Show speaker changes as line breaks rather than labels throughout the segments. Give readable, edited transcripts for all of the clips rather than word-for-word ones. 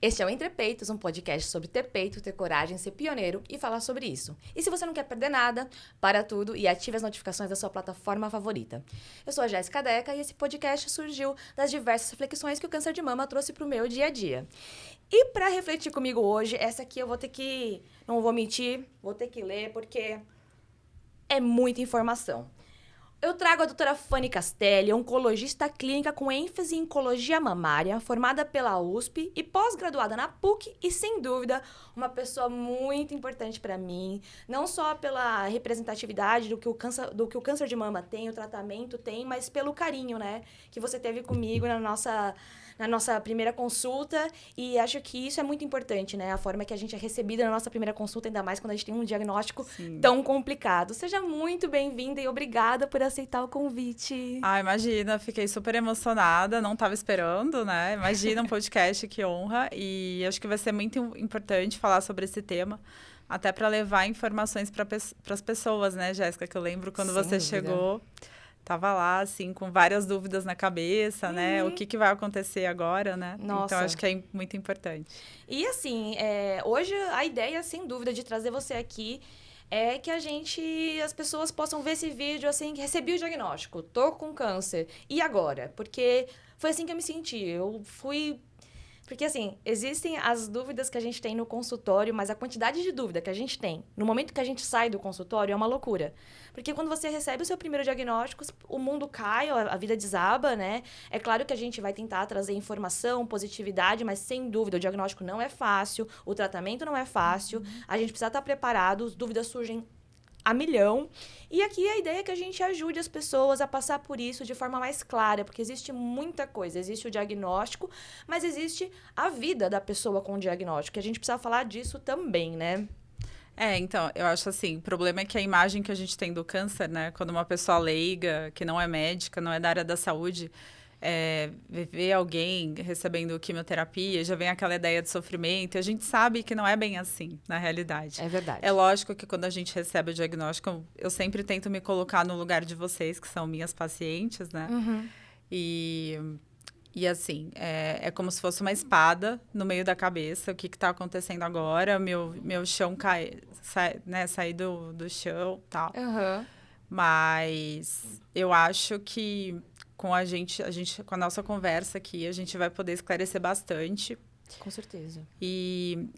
Este é o Entre Peitos, um podcast sobre ter peito, ter coragem, ser pioneiro e falar sobre isso. E se você não quer perder nada, para tudo e ative as notificações da sua plataforma favorita. Eu sou a Jéssica Deca e esse podcast surgiu das diversas reflexões que o câncer de mama trouxe para o meu dia a dia. E para refletir comigo hoje, essa aqui eu vou ter que, não vou mentir, vou ter que ler porque é muita informação. Eu trago a doutora Fanny Castelli, oncologista clínica com ênfase em oncologia mamária, formada pela USP e pós-graduada na PUC e, sem dúvida, uma pessoa muito importante para mim, não só pela representatividade do que o câncer de mama tem, o tratamento tem, mas pelo carinho, né, que você teve comigo na nossa primeira consulta, e acho que isso é muito importante, né, a forma que a gente é recebida na nossa primeira consulta, ainda mais quando a gente tem um diagnóstico tão complicado. Seja muito bem-vinda e obrigada por aceitar o convite.
Ah, imagina, fiquei super emocionada, não estava esperando, né? Imagina um podcast, que honra, e acho que vai ser muito importante falar sobre esse tema, até para levar informações para as pessoas, né, Jéssica? Que eu lembro quando você chegou, tava lá, assim, com várias dúvidas na cabeça, né? O que vai acontecer agora, né?
Nossa.
Então, acho que é muito importante.
E, assim, hoje a ideia, sem dúvida, de trazer você aqui é que as pessoas possam ver esse vídeo, assim, que recebi o diagnóstico, tô com câncer, e agora? Porque foi assim que eu me senti, Porque, assim, existem as dúvidas que a gente tem no consultório, mas a quantidade de dúvida que a gente tem no momento que a gente sai do consultório é uma loucura. Porque quando você recebe o seu primeiro diagnóstico, o mundo cai, a vida desaba, né? É claro que a gente vai tentar trazer informação, positividade, mas, sem dúvida, o diagnóstico não é fácil, o tratamento não é fácil, a gente precisa estar preparado, as dúvidas surgem a milhão. E aqui a ideia é que a gente ajude as pessoas a passar por isso de forma mais clara, porque existe muita coisa. Existe o diagnóstico, mas existe a vida da pessoa com o diagnóstico. E a gente precisa falar disso também, né?
Então, eu acho assim, o problema é que a imagem que a gente tem do câncer, né? Quando uma pessoa leiga, que não é médica, não é da área da saúde, ver alguém recebendo quimioterapia, já vem aquela ideia de sofrimento, e a gente sabe que não é bem assim, na realidade.
É verdade.
É lógico que quando a gente recebe o diagnóstico, eu sempre tento me colocar no lugar de vocês, que são minhas pacientes, né?
Uhum.
E assim, é como se fosse uma espada no meio da cabeça. O que está acontecendo agora? Meu chão sair do chão e tal.
Uhum.
Mas eu acho que com com a nossa conversa aqui, a gente vai poder esclarecer bastante.
Com certeza.
E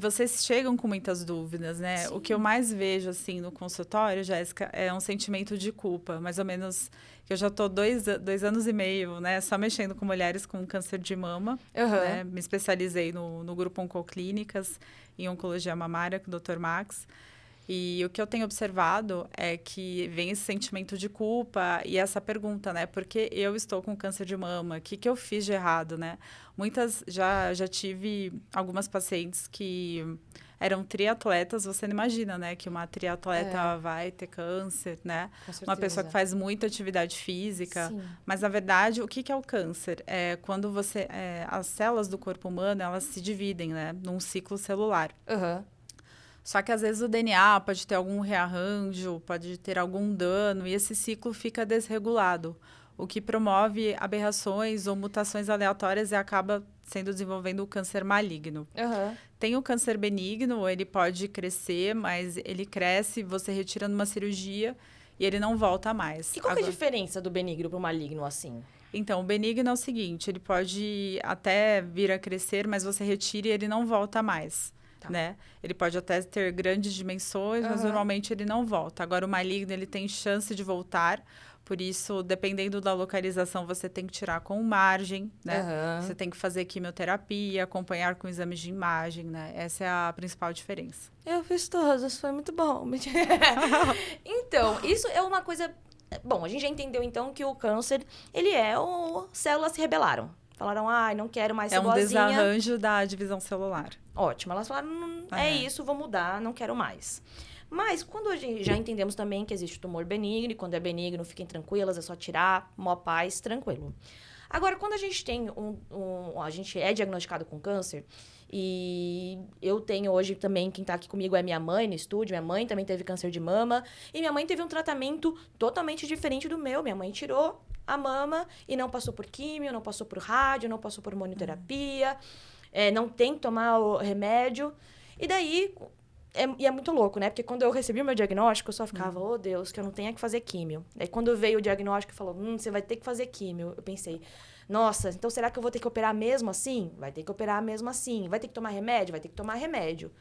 vocês chegam com muitas dúvidas, né?
Sim.
O que eu mais vejo, assim, no consultório, Jéssica, é um sentimento de culpa. Mais ou menos, que eu já estou 2 anos e meio, né? Só mexendo com mulheres com câncer de mama.
Uhum.
Né? Me especializei no grupo Oncoclínicas, em oncologia mamária, com o Dr. Max. E o que eu tenho observado é que vem esse sentimento de culpa e essa pergunta, né? Por que eu estou com câncer de mama? O que eu fiz de errado, né? Já tive algumas pacientes que eram triatletas. Você não imagina, né? Que uma triatleta vai ter câncer, né?
Com certeza.
Uma pessoa que faz muita atividade física.
Sim.
Mas, na verdade, o que é o câncer? É quando as células do corpo humano, elas se dividem, né? Num ciclo celular.
Uhum.
Só que, às vezes, o DNA pode ter algum rearranjo, pode ter algum dano, e esse ciclo fica desregulado, o que promove aberrações ou mutações aleatórias e acaba desenvolvendo o câncer maligno.
Uhum.
Tem o câncer benigno, ele pode crescer, mas ele cresce, você retira numa cirurgia e ele não volta mais.
E qual que é a diferença do benigno para o maligno, assim?
Então, o benigno é o seguinte, ele pode até vir a crescer, mas você retira e ele não volta mais.
Tá.
Né? Ele pode até ter grandes dimensões, mas normalmente ele não volta. Agora, o maligno, ele tem chance de voltar, por isso, dependendo da localização, você tem que tirar com margem, né?
Uhum.
Você tem que fazer quimioterapia, acompanhar com exames de imagem, né? Essa é a principal diferença.
Eu fiz todos, foi muito bom. Então, isso é uma coisa... Bom, a gente já entendeu, então, que o câncer, ele células se rebelaram. Falaram, não quero mais ser boazinha.
É um desarranjo da divisão celular.
Ótimo. Elas falaram, é isso, vou mudar, não quero mais. Mas, quando a gente já entendemos também que existe tumor benigno, e quando é benigno, fiquem tranquilas, é só tirar, mó paz, tranquilo. Agora, quando a gente tem a gente é diagnosticado com câncer, e eu tenho hoje também, quem tá aqui comigo é minha mãe no estúdio, minha mãe também teve câncer de mama, e minha mãe teve um tratamento totalmente diferente do meu. Minha mãe tirou a mama e não passou por químio, não passou por rádio, não passou por hormonioterapia. não tem que tomar o remédio. E daí, é muito louco, né? Porque quando eu recebi o meu diagnóstico, eu só ficava, oh Deus, que eu não tenha que fazer químio. Aí quando veio o diagnóstico e falou, você vai ter que fazer químio, eu pensei, nossa, então será que eu vou ter que operar mesmo assim? Vai ter que operar mesmo assim. Vai ter que tomar remédio? Vai ter que tomar remédio.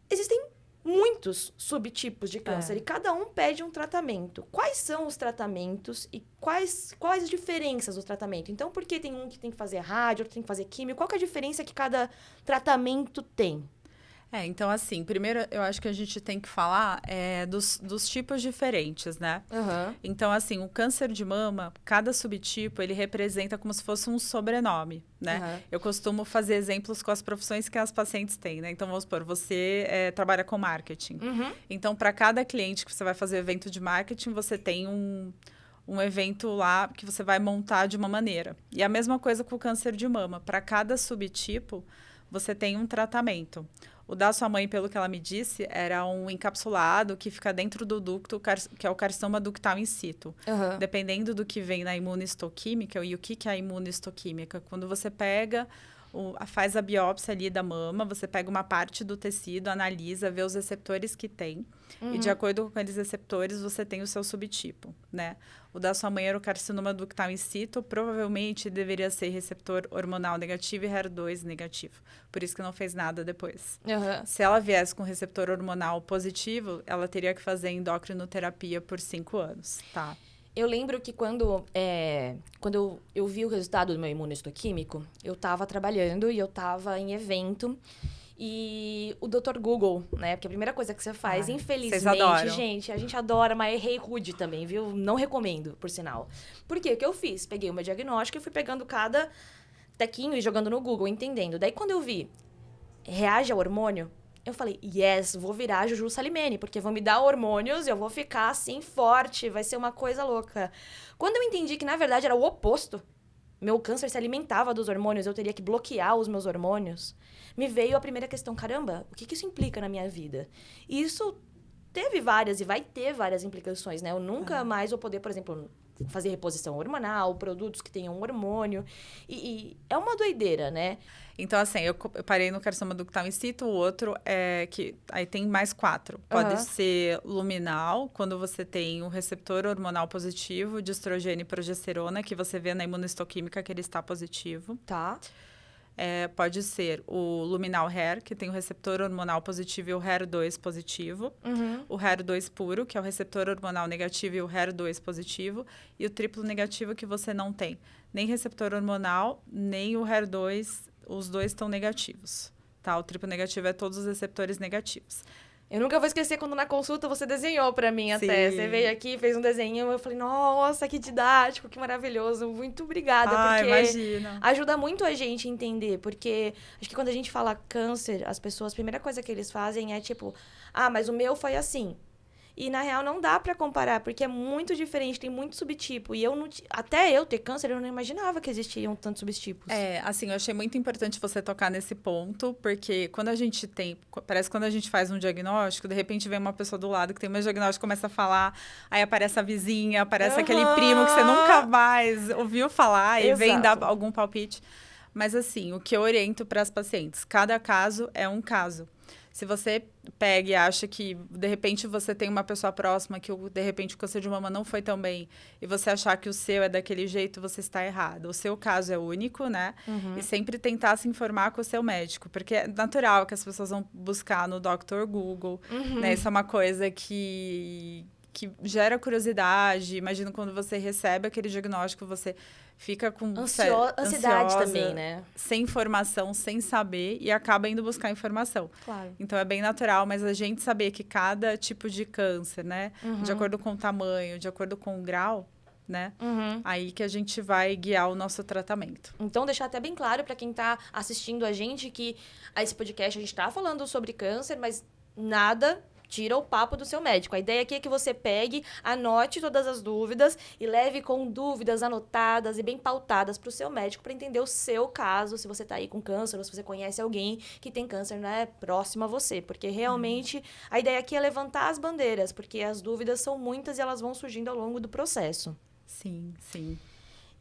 Existem muitos subtipos de câncer e cada um pede um tratamento. Quais são os tratamentos e quais as diferenças do tratamento? Então, por que tem um que tem que fazer rádio, outro tem que fazer químio? Qual que é a diferença que cada tratamento tem?
Então, assim, primeiro eu acho que a gente tem que falar dos tipos diferentes, né?
Uhum.
Então, assim, o câncer de mama, cada subtipo, ele representa como se fosse um sobrenome, né?
Uhum.
Eu costumo fazer exemplos com as profissões que as pacientes têm, né? Então, vamos supor, você trabalha com marketing.
Uhum.
Então, para cada cliente que você vai fazer evento de marketing, você tem um evento lá que você vai montar de uma maneira. E a mesma coisa com o câncer de mama. Para cada subtipo, você tem um tratamento. O da sua mãe, pelo que ela me disse, era um encapsulado que fica dentro do ducto, que é o carcinoma ductal in situ.
Uhum.
Dependendo do que vem na imunohistoquímica, e o que é a imunohistoquímica? Quando você pega, faz a biópsia ali da mama, você pega uma parte do tecido, analisa, vê os receptores que tem, e de acordo com aqueles receptores, você tem o seu subtipo, né? O da sua mãe era o carcinoma ductal in situ, provavelmente deveria ser receptor hormonal negativo e HER2 negativo. Por isso que não fez nada depois.
Uhum.
Se ela viesse com receptor hormonal positivo, ela teria que fazer endocrinoterapia por 5 anos, tá?
Eu lembro que quando eu vi o resultado do meu imunohistoquímico, eu estava trabalhando e eu estava em evento. E o Dr. Google, né? Porque a primeira coisa que você faz, infelizmente, gente, a gente adora, mas errei rude também, viu? Não recomendo, por sinal. Por quê? O que eu fiz? Peguei o meu diagnóstico e fui pegando cada tequinho e jogando no Google, entendendo. Daí, quando eu vi reage ao hormônio, eu falei, yes, vou virar Juju Salimene, porque vão me dar hormônios e eu vou ficar assim forte, vai ser uma coisa louca. Quando eu entendi que, na verdade, era o oposto, meu câncer se alimentava dos hormônios, eu teria que bloquear os meus hormônios, me veio a primeira questão, caramba, o que isso implica na minha vida? E isso teve várias e vai ter várias implicações, né? Eu nunca mais vou poder, por exemplo, fazer reposição hormonal, produtos que tenham hormônio. E é uma doideira, né?
Então, assim, eu parei no carcinoma ductal in situ, o outro que aí tem mais 4. Pode ser luminal, quando você tem um receptor hormonal positivo de estrogênio e progesterona, que você vê na imunohistoquímica que ele está positivo.
Tá.
Pode ser o luminal HER, que tem o receptor hormonal positivo e o HER2 positivo.
Uhum.
O HER2 puro, que é o receptor hormonal negativo e o HER2 positivo. E o triplo negativo, que você não tem nem receptor hormonal, nem o HER2, os dois estão negativos. Tá? O triplo negativo é todos os receptores negativos.
Eu nunca vou esquecer quando na consulta você desenhou pra mim até.
Sim.
Você veio aqui, fez um desenho, eu falei, nossa, que didático, que maravilhoso. Muito obrigada, porque
imagina.
Ajuda muito a gente a entender. Porque acho que quando a gente fala câncer, as pessoas, a primeira coisa que eles fazem é tipo, mas o meu foi assim. E, na real, não dá pra comparar, porque é muito diferente, tem muito subtipo. E até eu ter câncer, eu não imaginava que existiam tantos subtipos.
Assim, eu achei muito importante você tocar nesse ponto, porque quando a gente parece que quando a gente faz um diagnóstico, de repente vem uma pessoa do lado que tem o mesmo diagnóstico, começa a falar, aí aparece a vizinha, aparece aquele primo que você nunca mais ouviu falar e vem dar algum palpite. Mas, assim, o que eu oriento para as pacientes, cada caso é um caso. Se você pega e acha que, de repente, você tem uma pessoa próxima que, de repente, o câncer de mama não foi tão bem e você achar que o seu é daquele jeito, você está errado. O seu caso é único, né?
Uhum.
E sempre tentar se informar com o seu médico, porque é natural que as pessoas vão buscar no Dr. Google, né? Isso é uma coisa que gera curiosidade. Imagina quando você recebe aquele diagnóstico, você fica com
ansiedade também, né?
Sem informação, sem saber, e acaba indo buscar informação.
Claro.
Então, é bem natural, mas a gente saber que cada tipo de câncer, né? De acordo com o tamanho, de acordo com o grau, né? Aí que a gente vai guiar o nosso tratamento.
Então, deixar até bem claro para quem tá assistindo a gente que esse podcast a gente tá falando sobre câncer, mas nada tira o papo do seu médico. A ideia aqui é que você pegue, anote todas as dúvidas e leve com dúvidas anotadas e bem pautadas para o seu médico para entender o seu caso, se você está aí com câncer ou se você conhece alguém que tem câncer, né, próximo a você. Porque realmente a ideia aqui é levantar as bandeiras, porque as dúvidas são muitas e elas vão surgindo ao longo do processo.
Sim, sim.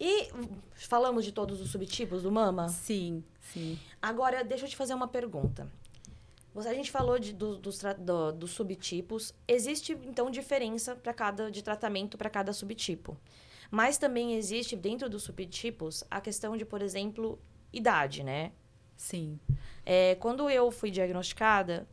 E falamos de todos os subtipos do mama?
Sim, sim.
Agora, deixa eu te fazer uma pergunta. A gente falou dos subtipos. Existe, então, diferença de tratamento para cada subtipo. Mas também existe, dentro dos subtipos, a questão de, por exemplo, idade, né?
Sim.
Quando eu fui diagnosticada,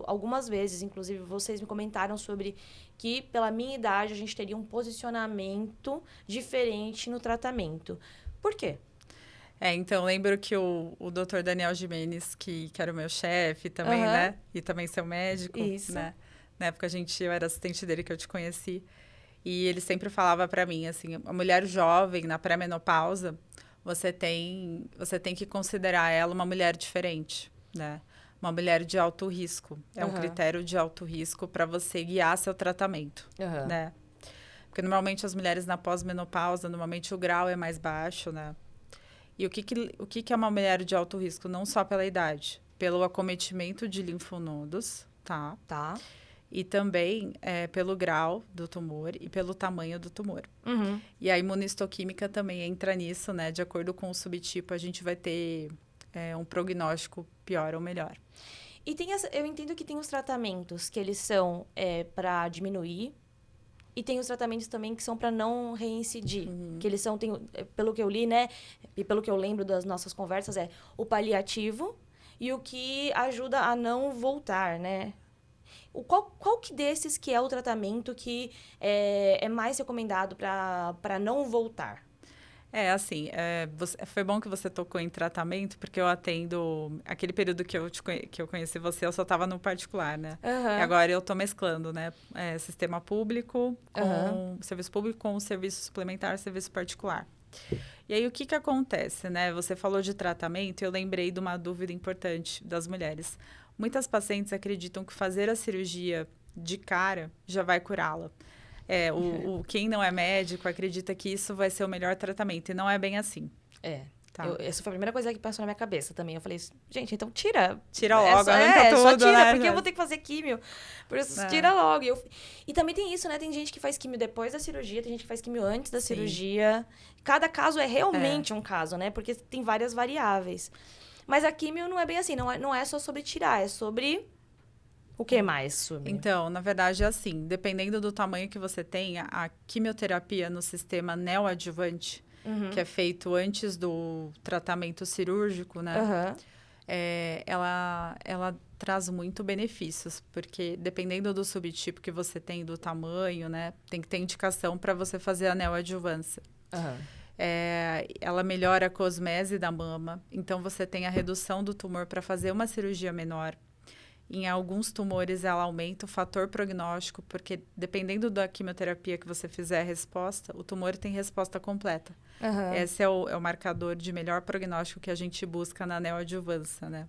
algumas vezes, inclusive, vocês me comentaram sobre que, pela minha idade, a gente teria um posicionamento diferente no tratamento. Por quê?
Então, lembro que o Dr. Daniel Gimenez, que era o meu chefe também, né? E também seu médico,
Isso.
né? Na época, eu era assistente dele, que eu te conheci. E ele sempre falava para mim, assim, a mulher jovem, na pré-menopausa, você tem que considerar ela uma mulher diferente, né? Uma mulher de alto risco. É um critério de alto risco para você guiar seu tratamento, né? Porque, normalmente, as mulheres na pós-menopausa, normalmente, o grau é mais baixo, né? E o que é uma mulher de alto risco? Não só pela idade, pelo acometimento de linfonodos, tá?
Tá.
E também pelo grau do tumor e pelo tamanho do tumor. E a imunistoquímica também entra nisso, né? De acordo com o subtipo, a gente vai ter um prognóstico pior ou melhor.
E eu entendo que tem os tratamentos que eles são para diminuir. E tem os tratamentos também que são para não reincidir. Que eles são, pelo que eu li, né? E pelo que eu lembro das nossas conversas, o paliativo e o que ajuda a não voltar, né? Qual que desses que é o tratamento que é mais recomendado para não voltar?
Assim, foi bom que você tocou em tratamento, porque eu atendo... Aquele período que eu conheci você, eu só estava no particular, né? E agora eu estou mesclando, né? Sistema público com serviço público com serviço suplementar, serviço particular. E aí, o que acontece, né? Você falou de tratamento e eu lembrei de uma dúvida importante das mulheres. Muitas pacientes acreditam que fazer a cirurgia de cara já vai curá-la. Quem não é médico acredita que isso vai ser o melhor tratamento. E não é bem assim. Tá.
Essa foi a primeira coisa que passou na minha cabeça também. Eu falei, gente, então tira.
Tira logo, arranca tudo,
só tira,
né?
porque eu vou ter que fazer químio. Por isso, tira logo. E também tem isso, né? Tem gente que faz químio depois da cirurgia, tem gente que faz químio antes da cirurgia. Cada caso é realmente um caso, né? Porque tem várias variáveis. Mas a químio não é bem assim. Não é só sobre tirar, é sobre... O que mais, Sumi?
Então, na verdade, é assim. Dependendo do tamanho que você tenha, a quimioterapia no sistema neoadjuvante, que é feito antes do tratamento cirúrgico, né? Ela traz muito benefícios, porque dependendo do subtipo que você tem, do tamanho, né? Tem que ter indicação para você fazer a neoadjuvância. Ela melhora a cosmese da mama, então você tem a redução do tumor para fazer uma cirurgia menor. Em alguns tumores, ela aumenta o fator prognóstico, porque dependendo da quimioterapia que você fizer a resposta, o tumor tem resposta completa. Esse é o marcador de melhor prognóstico que a gente busca na neoadjuvância, né?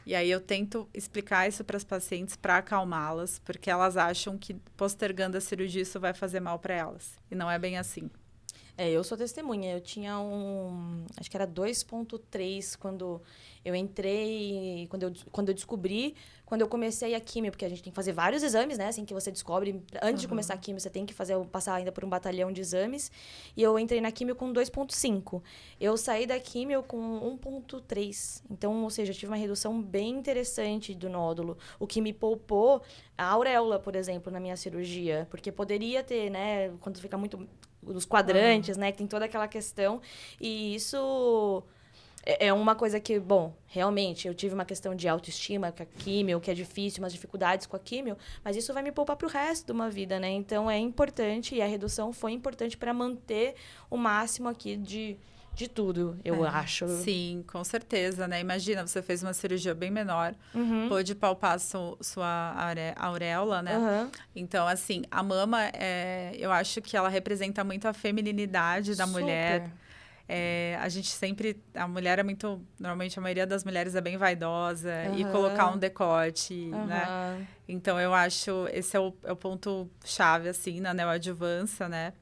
E aí eu tento explicar isso para as pacientes para acalmá-las, porque elas acham que postergando a cirurgia isso vai fazer mal para elas. E não é bem assim.
Eu sou testemunha. Eu tinha acho que era 2,3 quando eu entrei, quando eu descobri, quando eu comecei a químio, porque a gente tem que fazer vários exames, né? Assim que você descobre, antes de começar a químio, você tem que passar ainda por um batalhão de exames. E eu entrei na químio com 2,5. Eu saí da químio com 1,3. Então, ou seja, eu tive uma redução bem interessante do nódulo. O que me poupou a auréola, por exemplo, na minha cirurgia. Porque poderia ter, né? Quando fica muito... Os quadrantes, né? Que tem toda aquela questão. E isso é uma coisa que, bom, realmente, eu tive uma questão de autoestima com a químio, que é difícil, umas dificuldades com a químio, mas isso vai me poupar pro resto de uma vida, né? Então, é importante, e a redução foi importante para manter o máximo aqui de tudo, eu acho.
Sim, com certeza, né? Imagina, você fez uma cirurgia bem menor, pôde palpar sua auréola, né? Então, assim, a mama, eu acho que ela representa muito a femininidade da mulher. A gente sempre... A mulher é muito... Normalmente, a maioria das mulheres é bem vaidosa. E colocar um decote, né? Então, eu acho... Esse é o ponto-chave, assim, na neoadjuvância, né?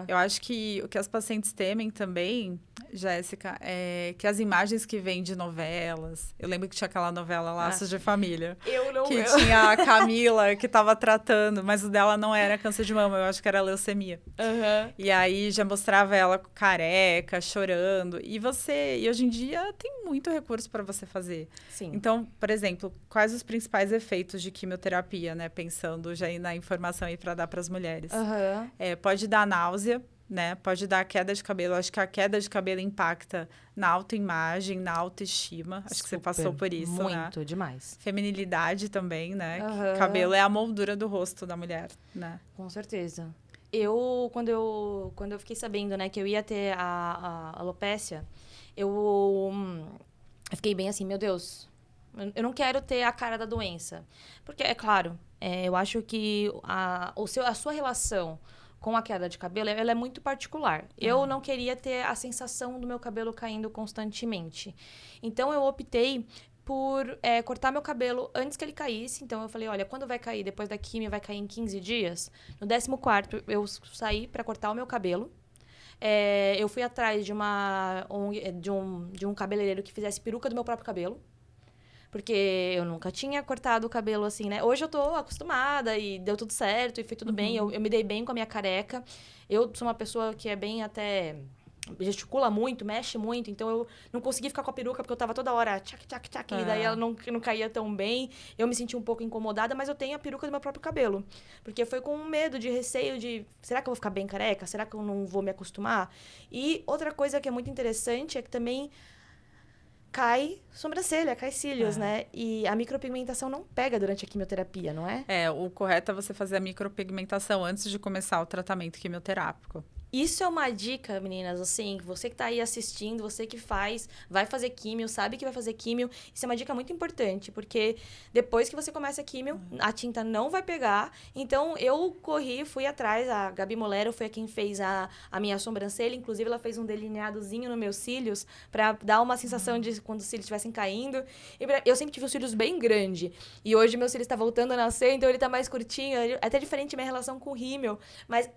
Eu acho que o que as pacientes temem também Jéssica, é que as imagens que vêm de novelas... Eu lembro que tinha aquela novela Laços de Família.
Eu não...
Que tinha a Camila que estava tratando, mas o dela não era câncer de mama, eu acho que era leucemia.
Uhum.
E aí já mostrava ela careca, chorando. E hoje em dia tem muito recurso para você fazer.
Sim.
Então, por exemplo, quais os principais efeitos de quimioterapia, né? Pensando já aí na informação aí para dar para as mulheres.
Uhum.
Pode dar náusea, né? Pode dar queda de cabelo. Acho que a queda de cabelo impacta na autoimagem, na autoestima. Acho que você passou por isso, né?
Muito, demais.
Feminilidade também, né?
Uhum.
Cabelo é a moldura do rosto da mulher, né?
Com certeza. Quando eu fiquei sabendo, né, que eu ia ter a alopécia, eu fiquei bem assim, meu Deus, eu não quero ter a cara da doença. Porque, é claro, eu acho que a sua relação com a queda de cabelo, ela é muito particular. Eu não queria ter a sensação do meu cabelo caindo constantemente. Então, eu optei por cortar meu cabelo antes que ele caísse. Então, eu falei, olha, quando vai cair? Depois da quimio, vai cair em 15 dias. No 14º, eu saí para cortar o meu cabelo. Eu fui atrás de um cabeleireiro que fizesse peruca do meu próprio cabelo. Porque eu nunca tinha cortado o cabelo assim, né? Hoje eu tô acostumada e deu tudo certo e foi tudo bem. Eu me dei bem com a minha careca. Eu sou uma pessoa que é bem até... gesticula muito, mexe muito. Então, eu não consegui ficar com a peruca porque eu tava toda hora tchac, tchac, tchac. E daí ela não caía tão bem. Eu me senti um pouco incomodada, mas eu tenho a peruca do meu próprio cabelo. Porque foi com medo, de receio de... será que eu vou ficar bem careca? Será que eu não vou me acostumar? E outra coisa que é muito interessante é que também... cai sobrancelha, cai cílios, né? E a micropigmentação não pega durante a quimioterapia, não é?
O correto é você fazer a micropigmentação antes de começar o tratamento quimioterápico.
Isso é uma dica, meninas, assim, você que tá aí assistindo, você que vai fazer químio, sabe que vai fazer químio, isso é uma dica muito importante, porque depois que você começa a químio, a tinta não vai pegar, então eu fui atrás, a Gabi Molero foi quem fez a minha sobrancelha, inclusive ela fez um delineadozinho nos meus cílios, pra dar uma sensação de quando os cílios estivessem caindo, eu sempre tive os cílios bem grandes, e hoje meu cílios tá voltando a nascer, então ele tá mais curtinho, é até diferente minha relação com o rímel, mas...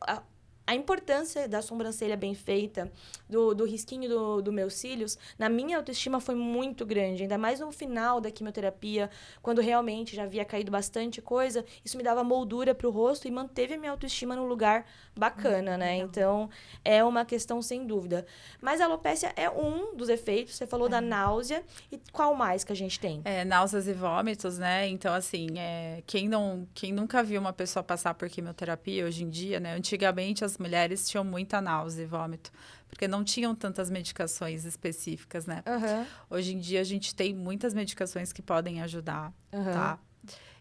a importância da sobrancelha bem feita, do risquinho do meus cílios, na minha autoestima foi muito grande. Ainda mais no final da quimioterapia, quando realmente já havia caído bastante coisa, isso me dava moldura pro rosto e manteve a minha autoestima num lugar bacana, né? Então, é uma questão sem dúvida. Mas a alopécia é um dos efeitos. Você falou da náusea. E qual mais que a gente tem?
Náuseas e vômitos, né? Então, assim, quem nunca viu uma pessoa passar por quimioterapia hoje em dia, né? Antigamente, as mulheres tinham muita náusea e vômito, porque não tinham tantas medicações específicas, né?
Uhum.
Hoje em dia, a gente tem muitas medicações que podem ajudar, tá?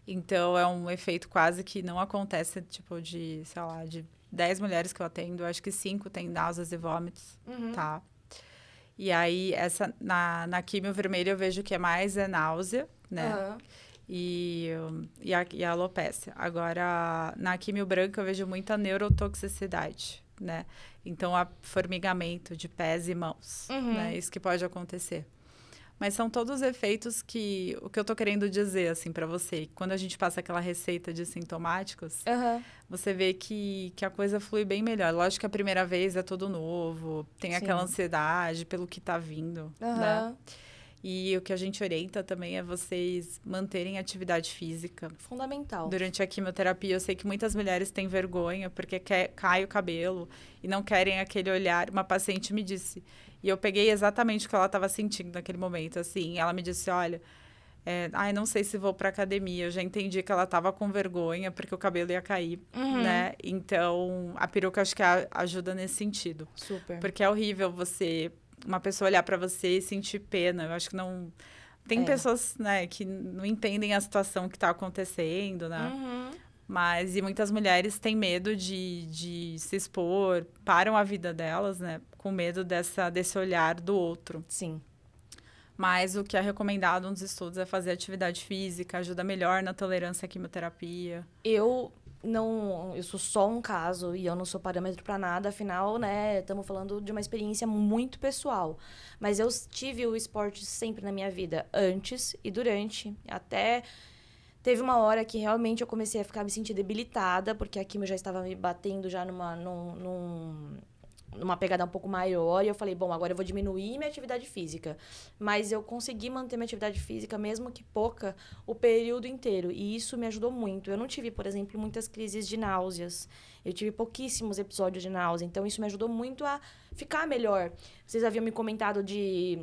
Então, é um efeito quase que não acontece, tipo, de 10 mulheres que eu atendo, acho que 5 têm náuseas e vômitos, tá? E aí, na quimio vermelha, eu vejo que mais náusea, né? E a alopécia. Agora, na quimio branca, eu vejo muita neurotoxicidade, né? Então, formigamento de pés e mãos, né? Isso que pode acontecer. Mas são todos efeitos que... O que eu tô querendo dizer, assim, pra você, quando a gente passa aquela receita de sintomáticos, você vê que a coisa flui bem melhor. Lógico que a primeira vez é tudo novo, tem aquela ansiedade pelo que tá vindo, né? E o que a gente orienta também é vocês manterem atividade física.
Fundamental.
Durante a quimioterapia, eu sei que muitas mulheres têm vergonha porque cai o cabelo e não querem aquele olhar. Uma paciente me disse, e eu peguei exatamente o que ela estava sentindo naquele momento, assim. Ela me disse, olha, não sei se vou para academia. Eu já entendi que ela estava com vergonha porque o cabelo ia cair, né? Então, a peruca acho que ajuda nesse sentido.
Super.
Porque é horrível uma pessoa olhar para você e sentir pena. Eu acho que não... Tem pessoas, né, que não entendem a situação que está acontecendo, né? E muitas mulheres têm medo de se expor, param a vida delas, né? Com medo desse olhar do outro.
Sim.
Mas o que é recomendado nos estudos é fazer atividade física, ajuda melhor na tolerância à quimioterapia.
Eu sou só um caso e eu não sou parâmetro para nada, afinal, né, estamos falando de uma experiência muito pessoal. Mas eu tive o esporte sempre na minha vida, antes e durante, até teve uma hora que realmente eu comecei a me sentir debilitada, porque a quimio já estava me batendo já numa pegada um pouco maior, e eu falei, bom, agora eu vou diminuir minha atividade física. Mas eu consegui manter minha atividade física, mesmo que pouca, o período inteiro. E isso me ajudou muito. Eu não tive, por exemplo, muitas crises de náuseas. Eu tive pouquíssimos episódios de náusea. Então, isso me ajudou muito a ficar melhor. Vocês haviam me comentado de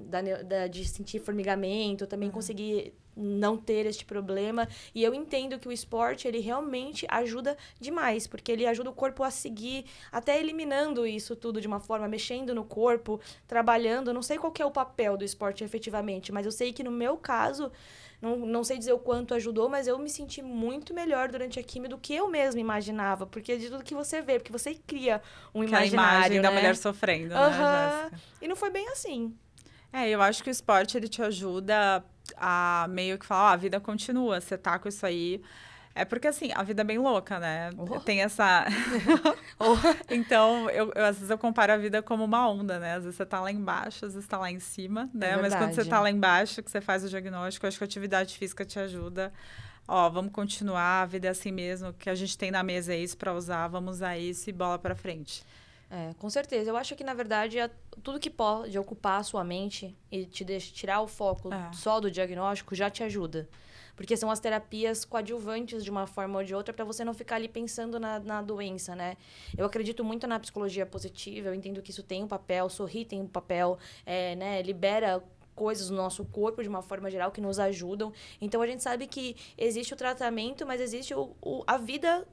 sentir formigamento. Eu também consegui não ter este problema. E eu entendo que o esporte, ele realmente ajuda demais, porque ele ajuda o corpo a seguir, até eliminando isso tudo de uma forma, mexendo no corpo, trabalhando. Eu não sei qual que é o papel do esporte efetivamente, mas eu sei que no meu caso, não sei dizer o quanto ajudou, mas eu me senti muito melhor durante a quimio do que eu mesma imaginava, porque de tudo que você vê, porque você cria um imaginário,
imagem da
né?
mulher sofrendo, né, Jéssica?
E não foi bem assim.
Eu acho que o esporte, ele te ajuda a meio que falar, a vida continua, você tá com isso aí. É porque, assim, a vida é bem louca, né? Tem essa... Então, às vezes eu comparo a vida como uma onda, né? Às vezes você tá lá embaixo, às vezes tá lá em cima, né? Mas quando você tá lá embaixo, que você faz o diagnóstico, eu acho que a atividade física te ajuda. Vamos continuar, a vida é assim mesmo, o que a gente tem na mesa é isso pra usar, vamos usar isso e bola pra frente.
Com certeza. Eu acho que, na verdade, tudo que pode ocupar a sua mente e te tirar o foco só do diagnóstico já te ajuda. Porque são as terapias coadjuvantes, de uma forma ou de outra, para você não ficar ali pensando na doença, né? Eu acredito muito na psicologia positiva, eu entendo que isso tem um papel, sorrir tem um papel, né? Libera coisas no nosso corpo, de uma forma geral, que nos ajudam. Então, a gente sabe que existe o tratamento, mas existe a vida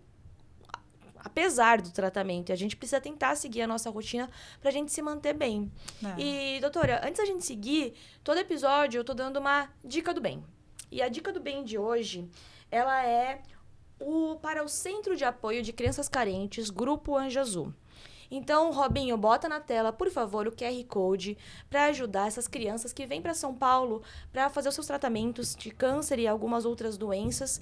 apesar do tratamento. E a gente precisa tentar seguir a nossa rotina pra gente se manter bem. E, doutora, antes da gente seguir, todo episódio eu tô dando uma dica do bem. E a dica do bem de hoje, ela é para o Centro de Apoio de Crianças Carentes, Grupo Anjo Azul. Então, Robinho, bota na tela, por favor, o QR Code para ajudar essas crianças que vêm para São Paulo para fazer os seus tratamentos de câncer e algumas outras doenças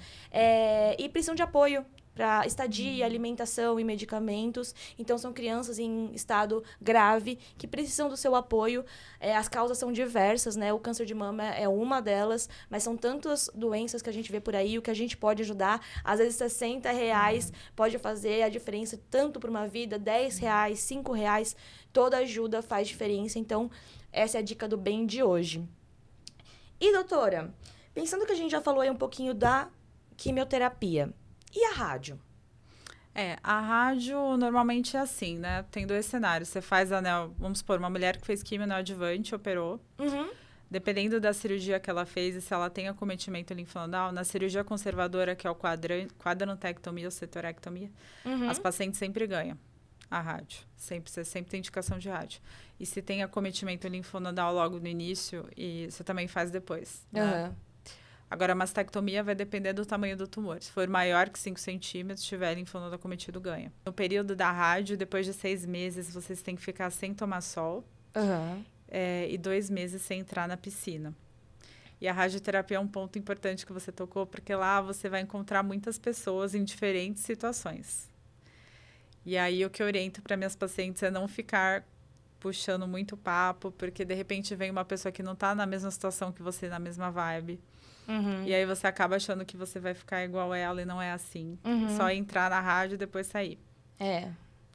e precisam de apoio para estadia, alimentação e medicamentos. Então, são crianças em estado grave que precisam do seu apoio. As causas são diversas, né? O câncer de mama é uma delas, mas são tantas doenças que a gente vê por aí, o que a gente pode ajudar. Às vezes, R$60 pode fazer a diferença tanto para uma vida, R$10, R$5, toda ajuda faz diferença. Então, essa é a dica do bem de hoje. E, doutora, pensando que a gente já falou aí um pouquinho da quimioterapia, e a rádio?
A rádio normalmente é assim, né? Tem dois cenários. Você faz vamos supor, uma mulher que fez quimio neoadjuvante, operou. Dependendo da cirurgia que ela fez e se ela tem acometimento linfonodal, na cirurgia conservadora, que é o quadranotectomia ou setorectomia, as pacientes sempre ganham a rádio. Você sempre tem indicação de rádio. E se tem acometimento linfonodal logo no início, e você também faz depois, né? Agora, a mastectomia vai depender do tamanho do tumor. Se for maior que 5 centímetros, tiver linfonodo acometido, ganha. No período da rádio, depois de 6 meses, vocês têm que ficar sem tomar sol. E 2 meses sem entrar na piscina. E a radioterapia é um ponto importante que você tocou, porque lá você vai encontrar muitas pessoas em diferentes situações. E aí, o que eu oriento para minhas pacientes é não ficar puxando muito papo, porque, de repente, vem uma pessoa que não está na mesma situação que você, na mesma vibe. E aí você acaba achando que você vai ficar igual ela e não é assim. Só entrar na rádio e depois sair.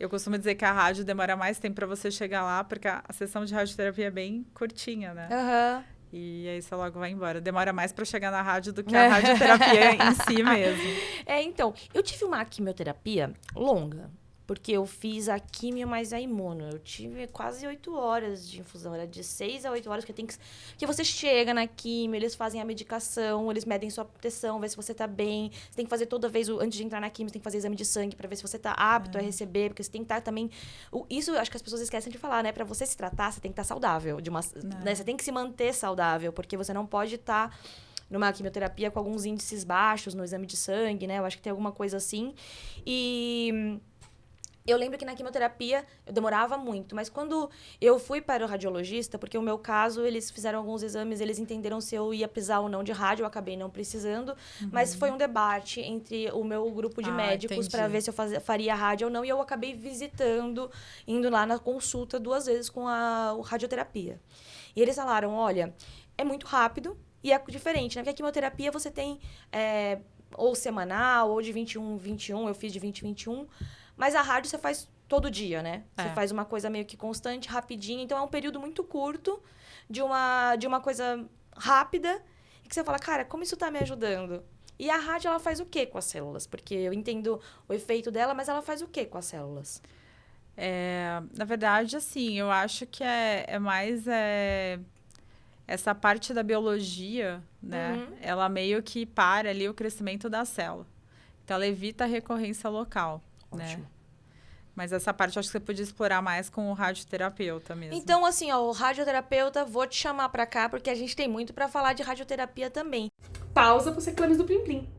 Eu costumo dizer que a rádio demora mais tempo para você chegar lá, porque a sessão de radioterapia é bem curtinha, né? E aí você logo vai embora. Demora mais para chegar na rádio do que a radioterapia em si mesmo.
Então, eu tive uma quimioterapia longa. Porque eu fiz a quimio mais a imuno. Eu tive quase 8 horas de infusão. Era de 6 a 8 horas que você chega na quimio, eles fazem a medicação, eles medem sua pressão, vê se você tá bem. Você tem que fazer toda vez, antes de entrar na quimio, você tem que fazer exame de sangue para ver se você tá apto a receber. Porque você tem que estar também... Isso eu acho que as pessoas esquecem de falar, né? Para você se tratar, você tem que estar saudável. Né? Você tem que se manter saudável, porque você não pode estar... numa quimioterapia com alguns índices baixos no exame de sangue, né? Eu acho que tem alguma coisa assim. E... eu lembro que na quimioterapia eu demorava muito, mas quando eu fui para o radiologista, porque o meu caso, eles fizeram alguns exames, eles entenderam se eu ia precisar ou não de rádio, eu acabei não precisando, mas foi um debate entre o meu grupo de médicos para ver se eu faria rádio ou não, e eu acabei indo lá na consulta 2 vezes com a radioterapia. E eles falaram, olha, é muito rápido e é diferente, né? Porque a quimioterapia você tem ou semanal, ou de 21 em 21, eu fiz de 20 em 21, Mas a rádio você faz todo dia, né? Você
É.
faz uma coisa meio que constante, rapidinho. Então, é um período muito curto de uma coisa rápida. E que você fala, cara, como isso tá me ajudando? E a rádio, ela faz o quê com as células? Porque eu entendo o efeito dela, mas ela faz o quê com as células?
Na verdade, assim, eu acho que é mais essa parte da biologia, né? Ela meio que para ali o crescimento da célula. Então, ela evita a recorrência local, né?
Ótimo.
Mas essa parte eu acho que você podia explorar mais com o radioterapeuta mesmo.
Então, assim, ó, o radioterapeuta, vou te chamar pra cá, porque a gente tem muito pra falar de radioterapia também.
Pausa pros reclames do Plim Plim.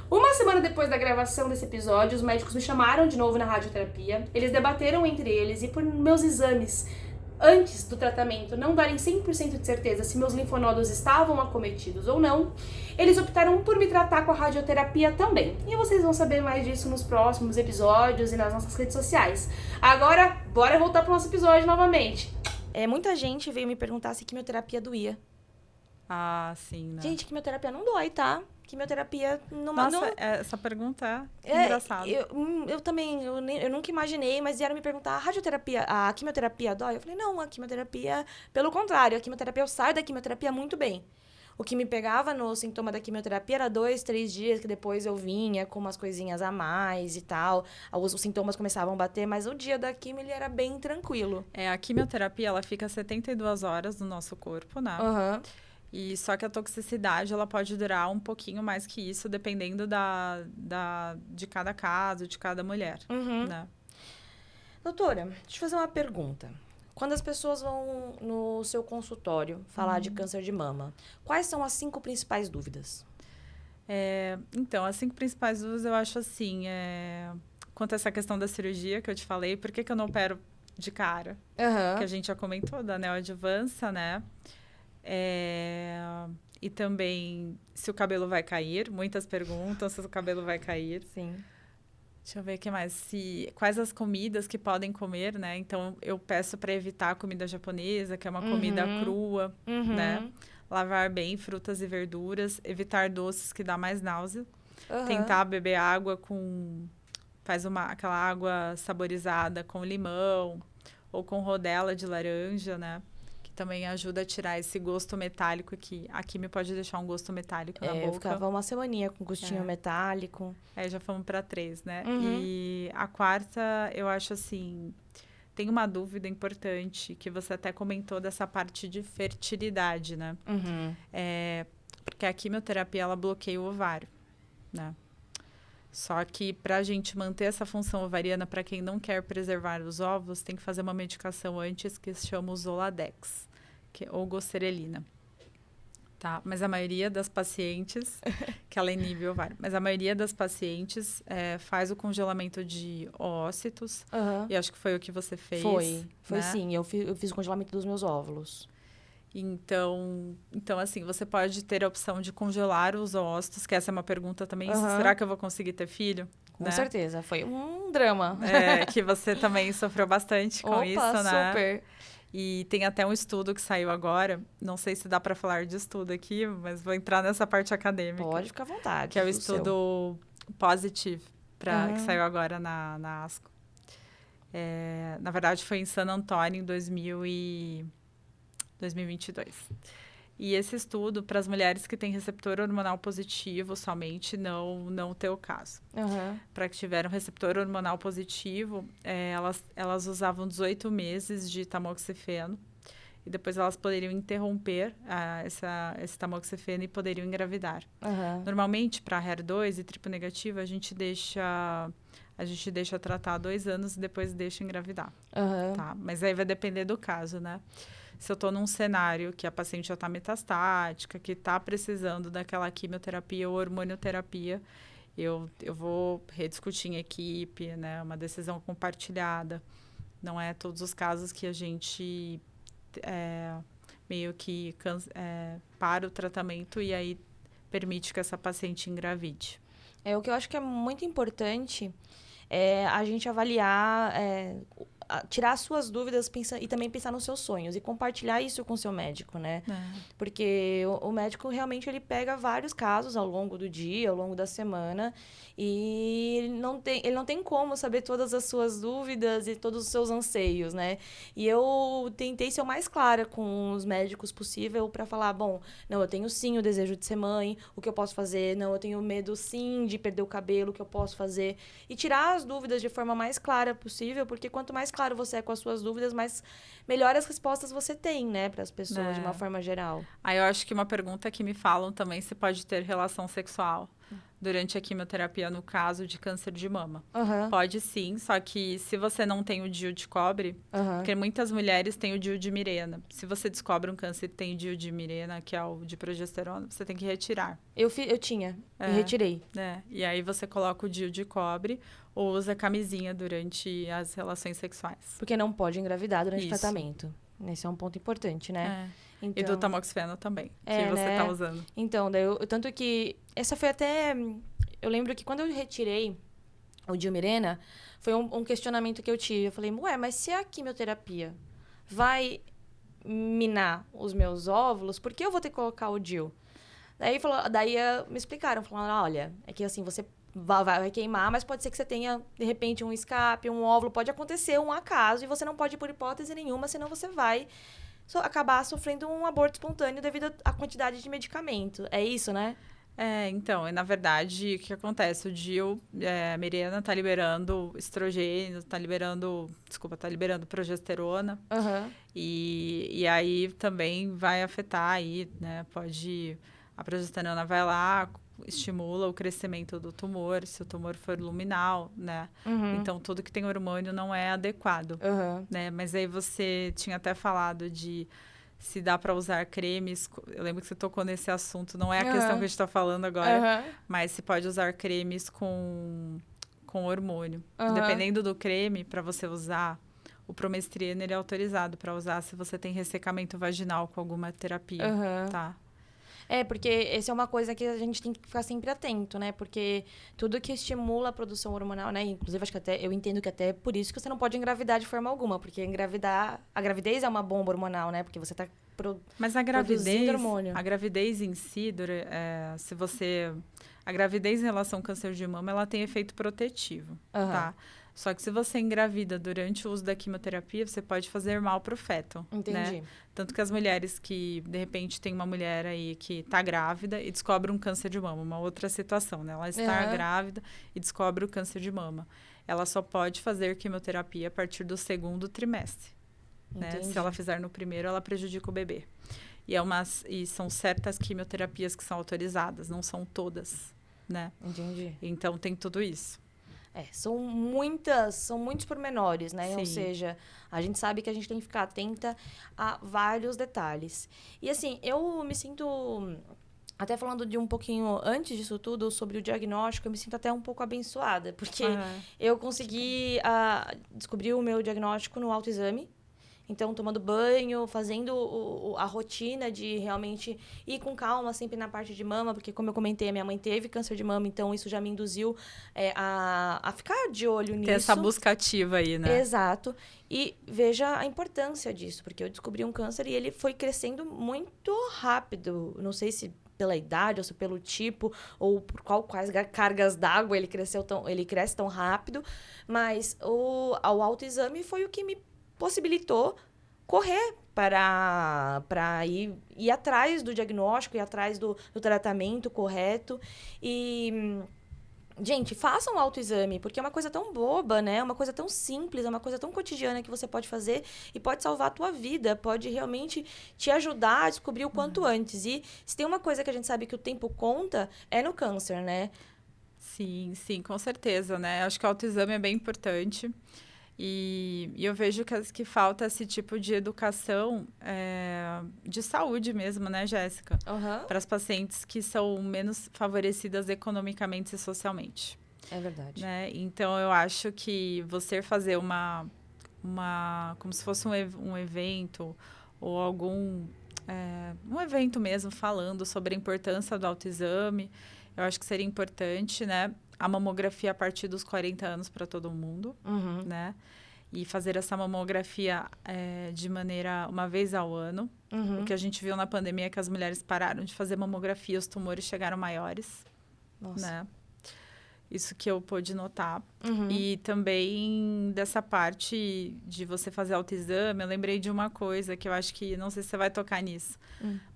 Uma semana depois da gravação desse episódio, os médicos me chamaram de novo na radioterapia. Eles debateram entre eles e por meus exames antes do tratamento não darem 100% de certeza se meus linfonodos estavam acometidos ou não, eles optaram por me tratar com a radioterapia também. E vocês vão saber mais disso nos próximos episódios e nas nossas redes sociais. Agora, bora voltar pro nosso episódio novamente.
Muita gente veio me perguntar se quimioterapia doía.
Ah, sim, né?
Gente, quimioterapia não dói, tá? Quimioterapia não...
Nossa, essa pergunta é engraçada.
Eu também, eu nunca imaginei, mas vieram me perguntar, a quimioterapia dói? Eu falei, não, a quimioterapia, pelo contrário, a quimioterapia, eu saio da quimioterapia muito bem. O que me pegava no sintoma da quimioterapia era 2, 3 dias, que depois eu vinha com umas coisinhas a mais e tal. Os sintomas começavam a bater, mas o dia da quimio, ele era bem tranquilo.
A quimioterapia, ela fica 72 horas no nosso corpo, né?
Aham.
E só que a toxicidade, ela pode durar um pouquinho mais que isso, dependendo de cada caso, de cada mulher, né?
Doutora, deixa eu fazer uma pergunta. Quando as pessoas vão no seu consultório falar de câncer de mama, quais são as 5 principais dúvidas?
Então, as 5 principais dúvidas, eu acho assim, quanto a essa questão da cirurgia que eu te falei, por que eu não opero de cara? Que a gente já comentou, da neoadjuvância, né? E também se o cabelo vai cair. Muitas perguntam se o cabelo vai cair.
Sim.
Deixa eu ver o que mais. Quais as comidas que podem comer, né? Então, eu peço para evitar a comida japonesa, que é uma comida crua, né? Lavar bem frutas e verduras. Evitar doces que dá mais náusea. Tentar beber água aquela água saborizada com limão ou com rodela de laranja, né? Também ajuda a tirar esse gosto metálico que a quimio pode deixar um gosto metálico na boca.
Eu ficava uma semaninha com gostinho metálico.
Já fomos para 3, né? E a quarta, eu acho assim, tem uma dúvida importante que você até comentou dessa parte de fertilidade, né? Porque a quimioterapia, ela bloqueia o ovário, né? Só que para a gente manter essa função ovariana, para quem não quer preservar os óvulos, tem que fazer uma medicação antes que se chama o Zoladex, ou goserelina. Tá? Mas a maioria das pacientes, que ela inibe o ovário, mas a maioria das pacientes faz o congelamento de oócitos, e acho que foi o que você fez.
Foi
né?
Sim, eu fiz o congelamento dos meus óvulos.
Então, assim, você pode ter a opção de congelar os ócitos, que essa é uma pergunta também, será que eu vou conseguir ter filho?
Com certeza, foi um drama.
Que você também sofreu bastante com isso, né?
Super.
E tem até um estudo que saiu agora, não sei se dá para falar de estudo aqui, mas vou entrar nessa parte acadêmica.
Pode ficar à vontade.
Que é o estudo Positive, que saiu agora na ASCO. Na verdade, foi em San Antonio em 2022. E esse estudo, para as mulheres que têm receptor hormonal positivo somente, não ter o caso. Para que tiveram receptor hormonal positivo, elas usavam 18 meses de tamoxifeno. E depois elas poderiam interromper esse tamoxifeno e poderiam engravidar. Normalmente, para HER2 e triplo negativo, a gente deixa tratar 2 anos e depois deixa engravidar. Tá? Mas aí vai depender do caso, né? Se eu estou num cenário que a paciente já está metastática, que está precisando daquela quimioterapia ou hormonioterapia, eu vou rediscutir em equipe, né? Uma decisão compartilhada. Não é todos os casos que a gente meio que para o tratamento e aí permite que essa paciente engravide.
O que eu acho que é muito importante é a gente avaliar tirar as suas dúvidas e também pensar nos seus sonhos e compartilhar isso com o seu médico, né? Porque o médico realmente ele pega vários casos ao longo do dia, ao longo da semana, e ele não tem como saber todas as suas dúvidas e todos os seus anseios, né? E eu tentei ser o mais clara com os médicos possível para falar, bom, não, eu tenho sim o desejo de ser mãe, o que eu posso fazer? Não, eu tenho medo sim de perder o cabelo, o que eu posso fazer? E tirar as dúvidas de forma mais clara possível, porque quanto mais claro você é com as suas dúvidas, mais melhores respostas você tem, né, para as pessoas de uma forma geral.
Aí eu acho que uma pergunta que me falam também, se pode ter relação sexual durante a quimioterapia no caso de câncer de mama. Pode sim, só que se você não tem o DIU de cobre, porque muitas mulheres têm o DIU de Mirena. Se você descobre um câncer e tem o DIU de Mirena, que é o de progesterona, você tem que retirar.
Eu tinha, e retirei.
E aí você coloca o DIU de cobre ou usa camisinha durante as relações sexuais.
Porque não pode engravidar durante o tratamento. Esse é um ponto importante, né?
Então, e do tamoxifeno também, que você tá usando.
Então, daí tanto que... Essa foi até... Eu lembro que quando eu retirei o DIU Mirena, foi um questionamento que eu tive. Eu falei, mas se a quimioterapia vai minar os meus óvulos, por que eu vou ter que colocar o DIU? Daí me explicaram, falaram, olha, é que assim, você vai queimar, mas pode ser que você tenha, de repente, um escape, um óvulo, pode acontecer um acaso, e você não pode ir por hipótese nenhuma, senão você vai acabar sofrendo um aborto espontâneo devido à quantidade de medicamento. É isso, né?
Então, na verdade, o que acontece? O DIU, a Mirena tá liberando estrogênio, tá liberando progesterona. E aí também vai afetar aí, né? A progesterona vai lá, estimula o crescimento do tumor, se o tumor for luminal, né? Então, tudo que tem hormônio não é adequado, né? Mas aí você tinha até falado de se dá para usar cremes. Eu lembro que você tocou nesse assunto, não é a questão que a gente está falando agora, mas se pode usar cremes com hormônio. Dependendo do creme, para você usar, o promestrina, ele é autorizado para usar se você tem ressecamento vaginal com alguma terapia, tá?
Porque essa é uma coisa que a gente tem que ficar sempre atento, né? Porque tudo que estimula a produção hormonal, né? Inclusive, acho que eu entendo que até por isso que você não pode engravidar de forma alguma. Porque a gravidez é uma bomba hormonal, né? Porque você tá
Mas
produzindo hormônio.
A gravidez em si, a gravidez em relação ao câncer de mama, ela tem efeito protetivo, tá? Só que se você engravida durante o uso da quimioterapia, você pode fazer mal pro feto.
Entendi.
Né? Tanto que as mulheres que, de repente, tem uma mulher aí que tá grávida e descobre um câncer de mama, uma outra situação, né? Ela está grávida e descobre o câncer de mama. Ela só pode fazer quimioterapia a partir do 2º trimestre. Né? Se ela fizer no primeiro, ela prejudica o bebê. E são certas quimioterapias que são autorizadas, não são todas, né?
Entendi.
Então, tem tudo isso.
São muitos pormenores, né?
Sim.
Ou seja, a gente sabe que a gente tem que ficar atenta a vários detalhes. E assim, eu me sinto, até falando de um pouquinho antes disso tudo, sobre o diagnóstico, eu me sinto até um pouco abençoada, porque eu consegui descobrir o meu diagnóstico no autoexame. Então, tomando banho, fazendo a rotina de realmente ir com calma sempre na parte de mama, porque, como eu comentei, a minha mãe teve câncer de mama, então isso já me induziu a ficar de olho nisso.
Ter essa busca ativa aí, né?
Exato. E veja a importância disso, porque eu descobri um câncer e ele foi crescendo muito rápido. Não sei se pela idade, ou se pelo tipo, ou por quais cargas d'água ele cresce tão rápido, mas o autoexame foi o que me possibilitou correr para ir atrás do diagnóstico, ir atrás do tratamento correto. E, gente, façam um autoexame, porque é uma coisa tão boba, né? É uma coisa tão simples, é uma coisa tão cotidiana que você pode fazer e pode salvar a tua vida, pode realmente te ajudar a descobrir o quanto antes. E se tem uma coisa que a gente sabe que o tempo conta, é no câncer, né?
Sim, com certeza, né? Acho que o autoexame é bem importante. E eu vejo que falta esse tipo de educação de saúde mesmo, né, Jéssica? Para as pacientes que são menos favorecidas economicamente e socialmente.
É verdade.
Né? Então, eu acho que você fazer como se fosse um evento ou um evento mesmo falando sobre a importância do autoexame, eu acho que seria importante, né? A mamografia a partir dos 40 anos para todo mundo, né? e fazer essa mamografia de maneira uma vez ao ano.
Uhum.
O que a gente viu na pandemia é que as mulheres pararam de fazer mamografia, os tumores chegaram maiores,
Nossa.
né? Isso que eu pude notar.
Uhum.
E também dessa parte de você fazer autoexame, eu lembrei de uma coisa que eu acho que, não sei se você vai tocar nisso,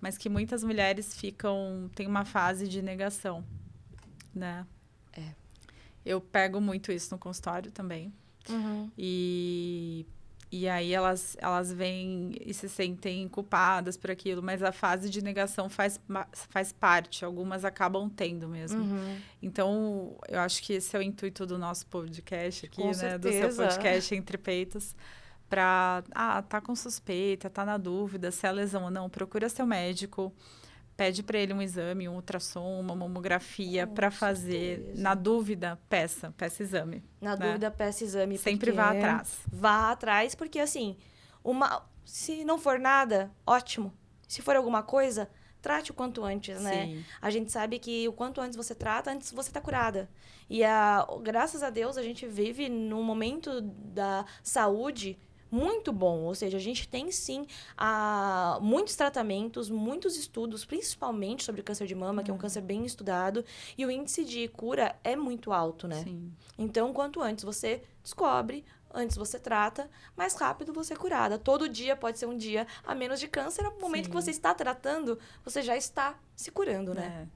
mas que muitas mulheres tem uma fase de negação, né? Eu pego muito isso no consultório também.
Uhum.
E aí elas vêm e se sentem culpadas por aquilo, mas a fase de negação faz parte, algumas acabam tendo mesmo.
Uhum.
Então, eu acho que esse é o intuito do nosso podcast aqui,
Com
né?
certeza.
Do seu podcast Entre Peitos. Tá com suspeita, tá na dúvida se é lesão ou não, procura seu médico, pede para ele um exame, um ultrassom, uma mamografia para fazer.
certeza.
Na dúvida, peça exame.
Na
né?
dúvida, peça exame.
Sempre
porque
vá atrás.
Vá atrás, porque assim, se não for nada, ótimo. Se for alguma coisa, trate o quanto antes, né?
Sim.
A gente sabe que o quanto antes você trata, antes você tá curada. E graças a Deus, a gente vive num momento da saúde muito bom, ou seja, a gente tem sim muitos tratamentos, muitos estudos, principalmente sobre câncer de mama, que é um câncer bem estudado, e o índice de cura é muito alto, né?
Sim.
Então, quanto antes você descobre, antes você trata, mais rápido você é curada. Todo dia pode ser um dia a menos de câncer, no momento
Sim.
que você está tratando, você já está se curando, né?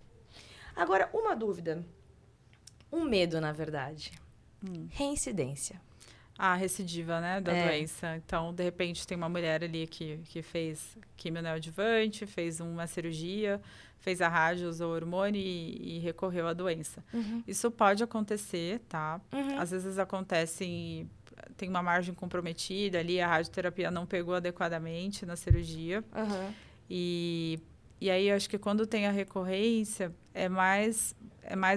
Agora, uma dúvida, um medo, na verdade. Reincidência.
A recidiva, né, da doença. Então, de repente, tem uma mulher ali que fez quimio neoadjuvante, fez uma cirurgia, fez a rádio, usou hormônio e recorreu à doença. Isso pode acontecer, tá? Às vezes acontece, tem uma margem comprometida ali, a radioterapia não pegou adequadamente na cirurgia. E aí, eu acho que quando tem a recorrência, é mais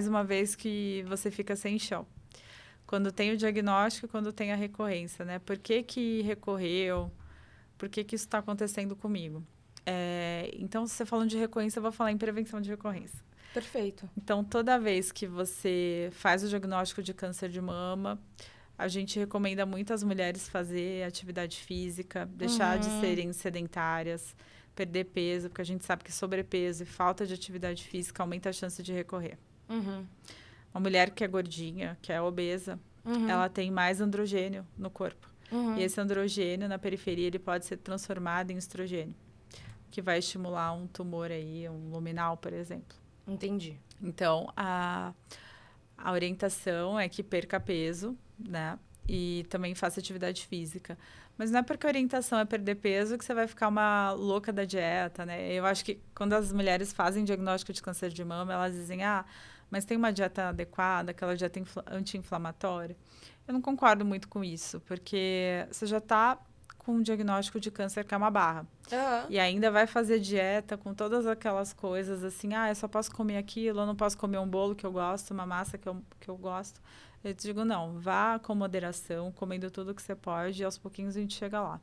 uma vez que você fica sem chão. Quando tem o diagnóstico e quando tem a recorrência, né? Por que recorreu? Por que isso está acontecendo comigo? Então, se você falando de recorrência, eu vou falar em prevenção de recorrência.
Perfeito.
Então, toda vez que você faz o diagnóstico de câncer de mama, a gente recomenda muito às mulheres fazer atividade física, deixar de serem sedentárias, perder peso, porque a gente sabe que sobrepeso e falta de atividade física aumenta a chance de recorrer. Uma mulher que é gordinha, que é obesa, ela tem mais androgênio no corpo. E esse androgênio, na periferia, ele pode ser transformado em estrogênio, que vai estimular um tumor aí, um luminal, por exemplo.
Entendi.
Então, a orientação é que perca peso, né? E também faça atividade física. Mas não é porque a orientação é perder peso que você vai ficar uma louca da dieta, né? Eu acho que quando as mulheres fazem diagnóstico de câncer de mama, elas dizem, mas tem uma dieta adequada, aquela dieta anti-inflamatória. Eu não concordo muito com isso, porque você já está com um diagnóstico de câncer que é uma barra. E ainda vai fazer dieta com todas aquelas coisas assim, eu só posso comer aquilo, eu não posso comer um bolo que eu gosto, uma massa que eu gosto. Eu te digo, não, vá com moderação, comendo tudo que você pode e aos pouquinhos a gente chega lá.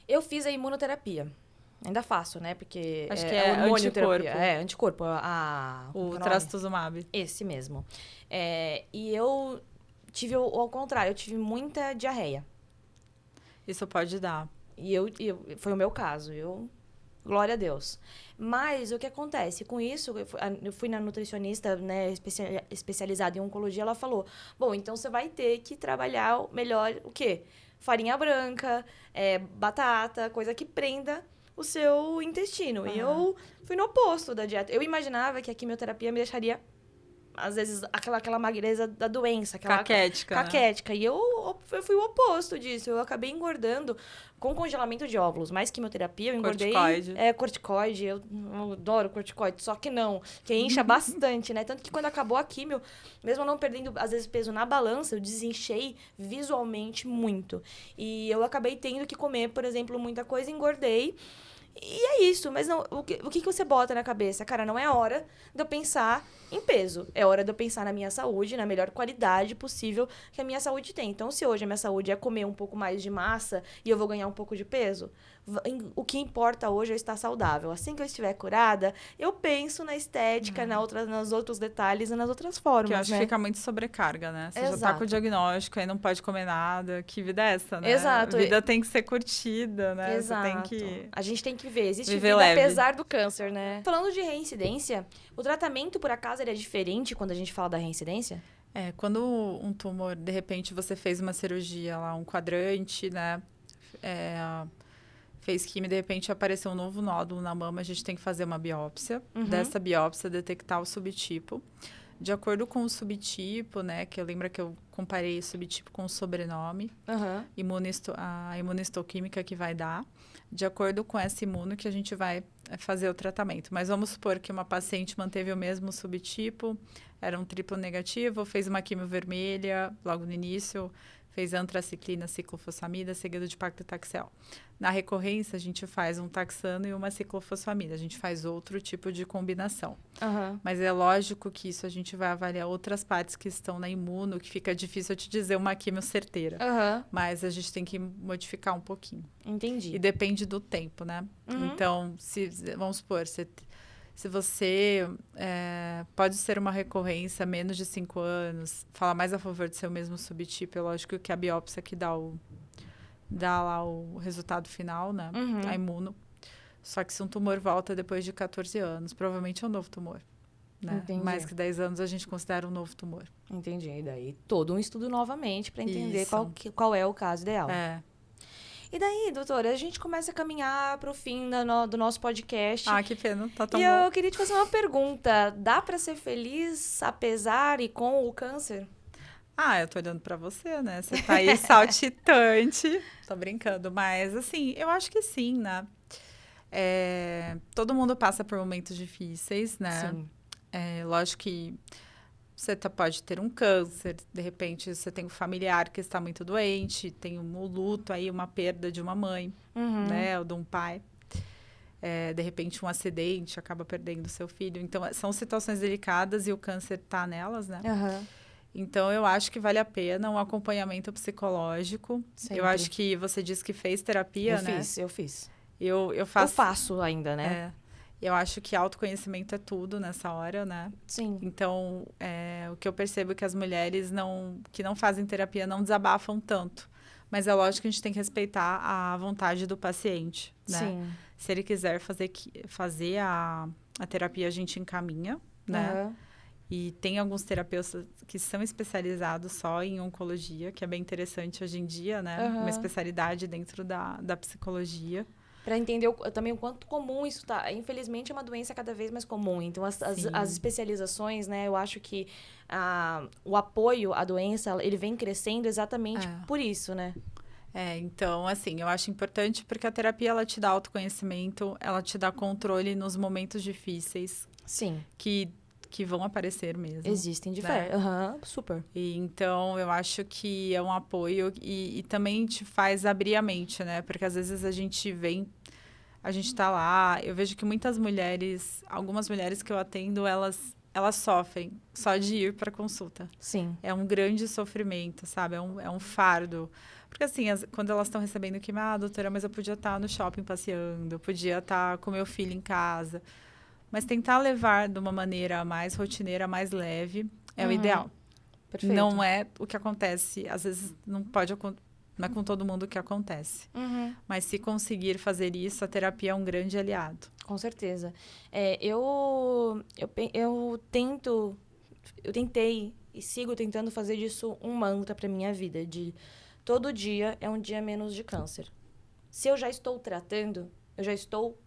Eu fiz a imunoterapia. Ainda faço, né? Porque
acho que é anticorpo.
Anticorpo.
O trastuzumab.
Esse mesmo. E eu tive ao contrário, eu tive muita diarreia.
Isso pode dar.
E foi o meu caso. Glória a Deus. Mas o que acontece? Com isso, eu fui na nutricionista, né, especializada em oncologia, ela falou, bom, então você vai ter que trabalhar melhor o quê? Farinha branca, batata, coisa que prenda o seu intestino. E eu fui no oposto da dieta. Eu imaginava que a quimioterapia me deixaria, às vezes, aquela magreza da doença.
Caquética.
Caquética. Né? E eu fui o oposto disso. Eu acabei engordando com congelamento de óvulos. Mais quimioterapia, eu engordei...
Corticoide.
Corticoide. Eu adoro corticoide. Só que não. Que incha bastante, né? Tanto que quando acabou a quimio, mesmo não perdendo, às vezes, peso na balança, eu desinchei visualmente muito. E eu acabei tendo que comer, por exemplo, muita coisa, engordei. E é isso, mas não, o que você bota na cabeça? Cara, não é hora de eu pensar em peso. É hora de eu pensar na minha saúde, na melhor qualidade possível que a minha saúde tem. Então, se hoje a minha saúde é comer um pouco mais de massa e eu vou ganhar um pouco de peso, o que importa hoje é eu estar saudável. Assim que eu estiver curada, eu penso na estética, nos outros detalhes e nas outras formas,
Que eu acho
né?
que fica muito sobrecarga, né? Você já tá
Exato.
com o diagnóstico, aí não pode comer nada. Que vida é essa, né?
Exato.
A vida tem que ser curtida, né?
Exato.
Você tem que...
A gente tem que ver. Existe
viver
vida
leve.
apesar do câncer, né? Falando de reincidência, o tratamento, por acaso, ele é diferente quando a gente fala da reincidência?
Quando um tumor, de repente, você fez uma cirurgia lá, um quadrante, né? Fez quimio, de repente apareceu um novo nódulo na mama, a gente tem que fazer uma biópsia. Dessa biópsia, detectar o subtipo. De acordo com o subtipo, né? Que eu lembro que eu comparei o subtipo com o sobrenome. A imunistoquímica que vai dar. De acordo com essa imuno que a gente vai fazer o tratamento. Mas vamos supor que uma paciente manteve o mesmo subtipo, era um triplo negativo, fez uma quimio vermelha logo no início, fez antraciclina, ciclofosfamida, seguido de paclitaxel. Na recorrência, a gente faz um taxano e uma ciclofosfamida. A gente faz outro tipo de combinação. Mas é lógico que isso a gente vai avaliar outras partes que estão na imuno, que fica difícil eu te dizer uma quimio certeira. Mas a gente tem que modificar um pouquinho.
Entendi.
E depende do tempo, né? Então, vamos supor, se você pode ser uma recorrência menos de 5 anos, fala mais a favor de ser o mesmo subtipo, é lógico que a biópsia que dá lá o resultado final, né? A imuno. Só que se um tumor volta depois de 14 anos, provavelmente é um novo tumor. Né?
Entendi.
Mais que 10 anos a gente considera um novo tumor.
Entendi. E daí todo um estudo novamente para entender
Isso.
qual é o caso ideal.
E
daí, doutora, a gente começa a caminhar para o fim do nosso podcast.
Que pena, tá tão
E
bom.
eu queria te fazer uma pergunta. Dá para ser feliz apesar e com o câncer?
Eu tô olhando pra você, né? Você tá aí saltitante. Tô brincando, mas assim, eu acho que sim, né? Todo mundo passa por momentos difíceis, né?
Sim.
Lógico que você pode ter um câncer, de repente você tem um familiar que está muito doente, tem um luto aí, uma perda de uma mãe, né? Ou de um pai. De repente um acidente, acaba perdendo seu filho. Então, são situações delicadas e o câncer tá nelas, né? Então, eu acho que vale a pena um acompanhamento psicológico.
Sempre.
Eu acho que você disse que fez terapia, né?
Eu fiz.
Eu faço...
Eu faço ainda, né?
Eu acho que autoconhecimento é tudo nessa hora, né?
Sim.
Então, o que eu percebo é que as mulheres que não fazem terapia não desabafam tanto. Mas é lógico que a gente tem que respeitar a vontade do paciente, né?
Sim.
Se ele quiser fazer a terapia, a gente encaminha, né? E tem alguns terapeutas que são especializados só em oncologia, que é bem interessante hoje em dia, né? Uma especialidade dentro da psicologia.
Para entender também o quanto comum isso tá. Infelizmente, é uma doença cada vez mais comum. Então, as especializações, né? Eu acho que o apoio à doença, ele vem crescendo exatamente por isso, né?
Então, assim, eu acho importante porque a terapia, ela te dá autoconhecimento, ela te dá controle nos momentos difíceis.
Sim.
Que vão aparecer mesmo.
Existem diferentes. Super.
E, então, eu acho que é um apoio e também te faz abrir a mente, né? Porque às vezes a gente tá lá, eu vejo que algumas mulheres que eu atendo, elas sofrem só de ir para consulta.
Sim.
É um grande sofrimento, sabe? É um fardo. Porque assim, quando elas estão recebendo quimio, doutora, mas eu podia estar no shopping passeando, eu podia estar com meu filho em casa. Mas tentar levar de uma maneira mais rotineira, mais leve, é o ideal.
Perfeito.
Não é o que acontece. Às vezes não é com todo mundo que acontece. Mas se conseguir fazer isso, a terapia é um grande aliado.
Com certeza. Eu tentei e sigo tentando fazer disso um mantra para minha vida, de todo dia é um dia menos de câncer. Se eu já estou tratando, eu já estou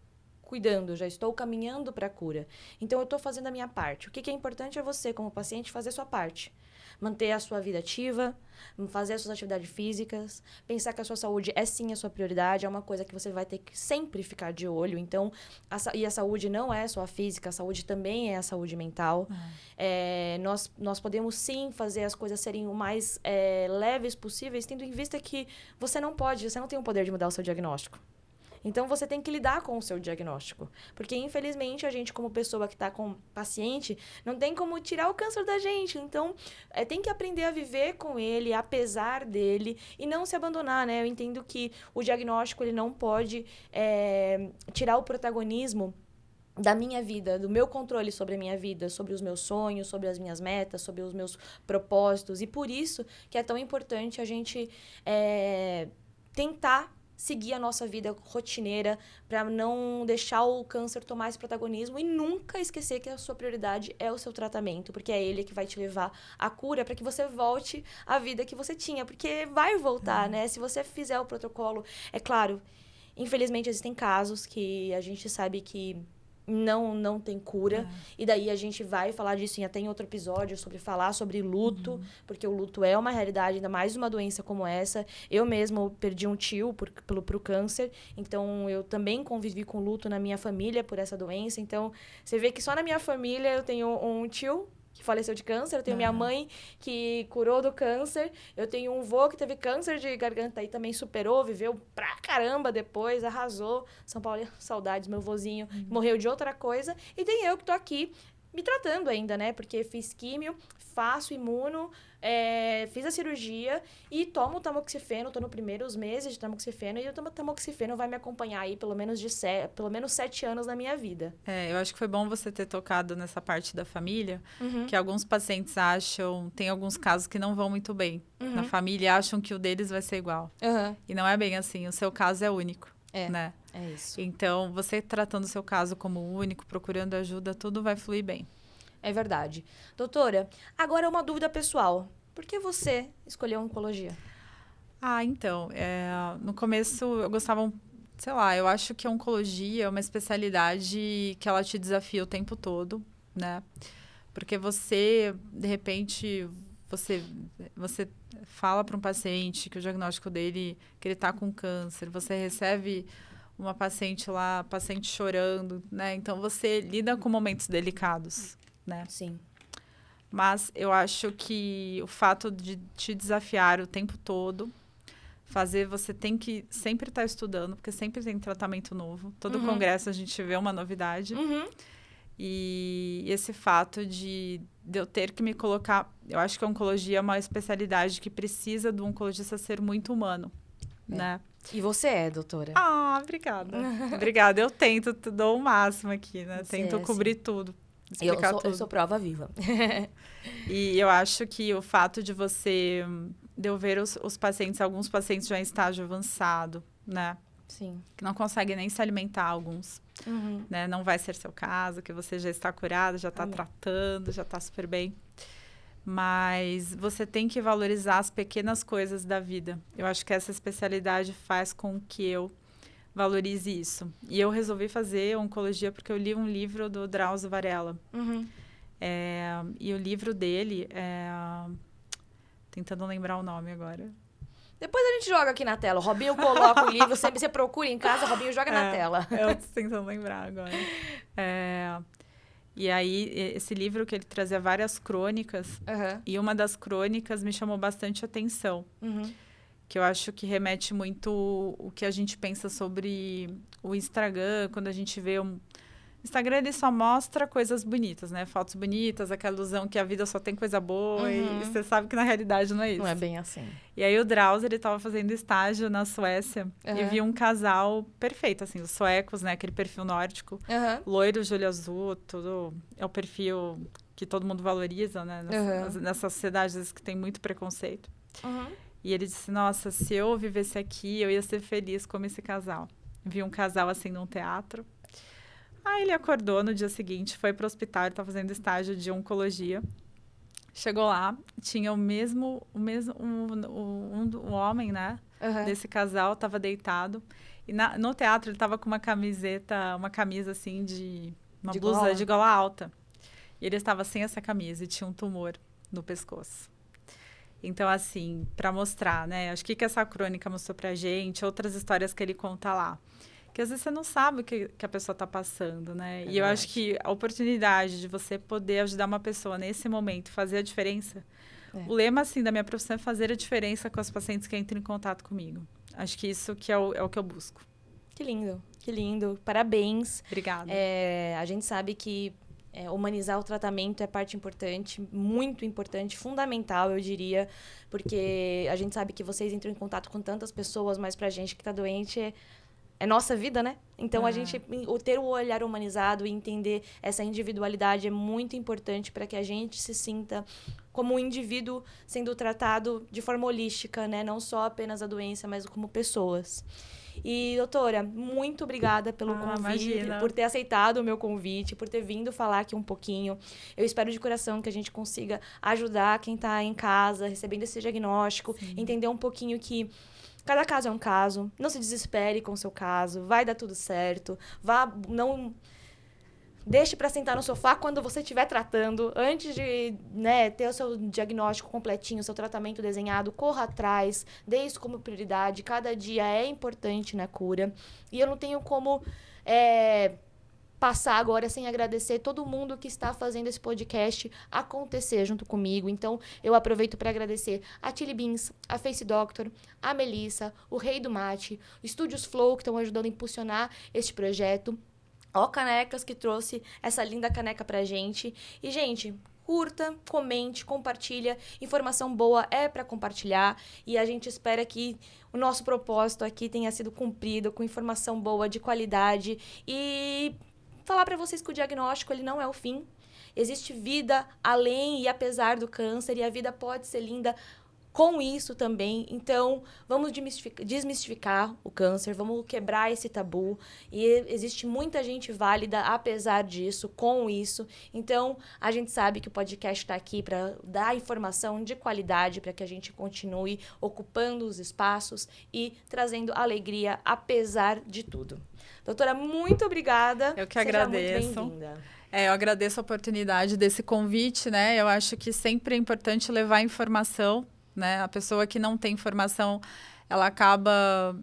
cuidando, já estou caminhando para a cura. Então, eu estou fazendo a minha parte. O que é importante é você, como paciente, fazer a sua parte. Manter a sua vida ativa, fazer as suas atividades físicas, pensar que a sua saúde é sim a sua prioridade, é uma coisa que você vai ter que sempre ficar de olho. Então, a saúde não é só a física, a saúde também é a saúde mental. Nós podemos sim fazer as coisas serem o mais leves possíveis, tendo em vista que você não tem o poder de mudar o seu diagnóstico. Então, você tem que lidar com o seu diagnóstico. Porque, infelizmente, a gente, como pessoa que está com paciente, não tem como tirar o câncer da gente. Então, tem que aprender a viver com ele, apesar dele, e não se abandonar, né? Eu entendo que o diagnóstico, ele não pode tirar o protagonismo da minha vida, do meu controle sobre a minha vida, sobre os meus sonhos, sobre as minhas metas, sobre os meus propósitos. E por isso que é tão importante a gente tentar seguir a nossa vida rotineira para não deixar o câncer tomar esse protagonismo e nunca esquecer que a sua prioridade é o seu tratamento, porque é ele que vai te levar à cura para que você volte à vida que você tinha, porque vai voltar, né? Se você fizer o protocolo, é claro, infelizmente existem casos que a gente sabe que não tem cura. E daí a gente vai falar disso até em outro episódio, sobre falar sobre luto, porque o luto é uma realidade, ainda mais uma doença como essa. Eu mesma perdi um tio pro câncer, então eu também convivi com luto na minha família por essa doença. Então, você vê que só na minha família eu tenho um tio que faleceu de câncer, eu tenho minha mãe que curou do câncer, eu tenho um vô que teve câncer de garganta e também superou, viveu pra caramba depois, arrasou. São Paulo, saudades, meu vozinho, morreu de outra coisa. E tem eu que tô aqui me tratando ainda, né? Porque fiz químio, faço imuno, fiz a cirurgia e tomo tamoxifeno, tô nos primeiros meses de tamoxifeno, e o tamoxifeno vai me acompanhar aí pelo menos 7 anos na minha vida.
Eu acho que foi bom você ter tocado nessa parte da família, que alguns pacientes acham, tem alguns casos que não vão muito bem na família, acham que o deles vai ser igual. E não é bem assim, o seu caso é único, né?
É isso.
Então, você tratando o seu caso como único, procurando ajuda, tudo vai fluir bem.
É verdade. Doutora, agora uma dúvida pessoal. Por que você escolheu oncologia?
Então, no começo eu gostava, sei lá, eu acho que a oncologia é uma especialidade que ela te desafia o tempo todo, né? Porque você, de repente, você fala para um paciente que o diagnóstico dele, que ele está com câncer, você recebe uma paciente lá, paciente chorando, né? Então, você lida com momentos delicados, né?
Sim.
Mas eu acho que o fato de te desafiar o tempo todo, você tem que sempre estar estudando, porque sempre tem tratamento novo. Todo congresso a gente vê uma novidade. E esse fato de eu ter que me colocar... Eu acho que a oncologia é uma especialidade que precisa do oncologista ser muito humano, né?
E você é, doutora?
Obrigada. Obrigada. Eu tento, dou o máximo aqui, né? Tento cobrir tudo.
Eu sou prova viva.
E eu acho que o fato de eu ver os pacientes, alguns pacientes já em estágio avançado, né?
Sim.
Que não conseguem nem se alimentar, alguns. Né? Não vai ser seu caso, que você já está curado, já está tratando, já está super bem. Mas você tem que valorizar as pequenas coisas da vida. Eu acho que essa especialidade faz com que eu valorize isso. E eu resolvi fazer oncologia porque eu li um livro do Drauzio Varela. E o livro dele tentando lembrar o nome agora.
Depois a gente joga aqui na tela. O Robinho coloca o livro, sempre você procura em casa, o Robinho joga na tela.
Eu tô tentando lembrar agora. E aí, esse livro que ele trazia várias crônicas, e uma das crônicas me chamou bastante atenção. Que eu acho que remete muito o que a gente pensa sobre o Instagram, quando a gente vê o Instagram, ele só mostra coisas bonitas, né? Fotos bonitas, aquela ilusão que a vida só tem coisa boa, e você sabe que na realidade não é isso.
Não é bem assim.
E aí o Drauzio, ele estava fazendo estágio na Suécia e viu um casal perfeito, assim, os suecos, né? Aquele perfil nórdico, loiro, de olho azul, tudo é o perfil que todo mundo valoriza, né? Nessas sociedades que tem muito preconceito. E ele disse, nossa, se eu vivesse aqui, eu ia ser feliz como esse casal. Vi um casal assim num teatro. Aí ele acordou no dia seguinte, foi para o hospital, ele estava fazendo estágio de oncologia. Chegou lá, tinha o homem, né, desse casal, estava deitado. E no teatro ele estava com uma camisa assim uma blusa de gola alta. E ele estava sem essa camisa e tinha um tumor no pescoço. Então, assim, para mostrar, né, acho que essa crônica mostrou pra gente, outras histórias que ele conta lá. Que às vezes você não sabe o que a pessoa está passando, né? E eu acho que a oportunidade de você poder ajudar uma pessoa nesse momento, fazer a diferença. O lema, assim, da minha profissão é fazer a diferença com as pacientes que entram em contato comigo. Acho que isso que é o que eu busco.
Que lindo, que lindo. Parabéns.
Obrigada.
A gente sabe que humanizar o tratamento é parte importante, muito importante, fundamental, eu diria, porque a gente sabe que vocês entram em contato com tantas pessoas, mas pra gente que tá doente é nossa vida, né? Então, a gente ter o olhar humanizado e entender essa individualidade é muito importante para que a gente se sinta como um indivíduo sendo tratado de forma holística, né? Não só apenas a doença, mas como pessoas. E, doutora, muito obrigada pelo convite,
imagina.
por ter aceitado o meu convite, por ter vindo falar aqui um pouquinho. Eu espero de coração que a gente consiga ajudar quem está em casa, recebendo esse diagnóstico, entender um pouquinho que cada caso é um caso, não se desespere com o seu caso, vai dar tudo certo, não deixe para sentar no sofá quando você estiver tratando, antes de ter o seu diagnóstico completinho, o seu tratamento desenhado, corra atrás, dê isso como prioridade, cada dia é importante na cura, e eu não tenho como passar agora sem agradecer todo mundo que está fazendo esse podcast acontecer junto comigo. Então, eu aproveito para agradecer a Chili Beans, a Face Doctor, a Melissa, o Rei do Mate, o Estúdios Flow, que estão ajudando a impulsionar este projeto. Ó, Canecas, que trouxe essa linda caneca pra gente. E, gente, curta, comente, compartilha. Informação boa é para compartilhar. E a gente espera que o nosso propósito aqui tenha sido cumprido com informação boa, de qualidade. E falar para vocês que o diagnóstico ele não é o fim. Existe vida além e apesar do câncer. E a vida pode ser linda com isso também. Então, vamos desmistificar o câncer, vamos quebrar esse tabu. E existe muita gente válida apesar disso, com isso. Então, a gente sabe que o podcast está aqui para dar informação de qualidade, para que a gente continue ocupando os espaços e trazendo alegria apesar de tudo. Doutora, muito obrigada.
Eu que
Seja
agradeço.
muito bem-vinda.
Eu agradeço a oportunidade desse convite, né? Eu acho que sempre é importante levar informação, né? A pessoa que não tem informação, ela acaba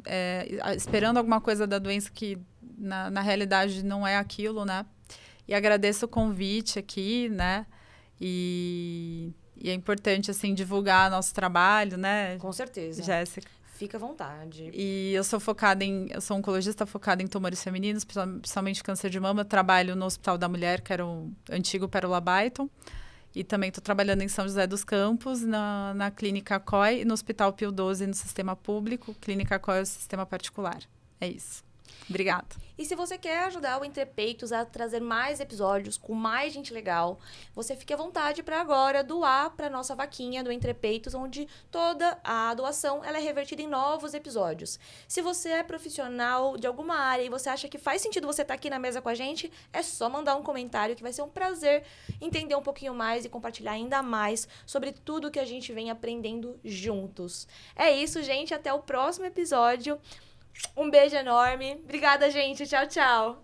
esperando alguma coisa da doença que, na realidade, não é aquilo, né? E agradeço o convite aqui, né? E é importante, assim, divulgar nosso trabalho, né?
Com certeza.
Jéssica.
Fica à vontade.
E eu sou oncologista focada em tumores femininos, principalmente câncer de mama. Eu trabalho no Hospital da Mulher, que era o antigo Pérola Byton. E também estou trabalhando em São José dos Campos, na Clínica COI, e no Hospital Pio XII, no sistema público. Clínica COI é o sistema particular. É isso. Obrigada.
E se você quer ajudar o Entre Peitos a trazer mais episódios com mais gente legal, você fique à vontade para agora doar para nossa vaquinha do Entre Peitos, onde toda a doação ela é revertida em novos episódios. Se você é profissional de alguma área e você acha que faz sentido você estar aqui na mesa com a gente, é só mandar um comentário que vai ser um prazer entender um pouquinho mais e compartilhar ainda mais sobre tudo que a gente vem aprendendo juntos. É isso, gente. Até o próximo episódio. Um beijo enorme. Obrigada, gente. Tchau, tchau.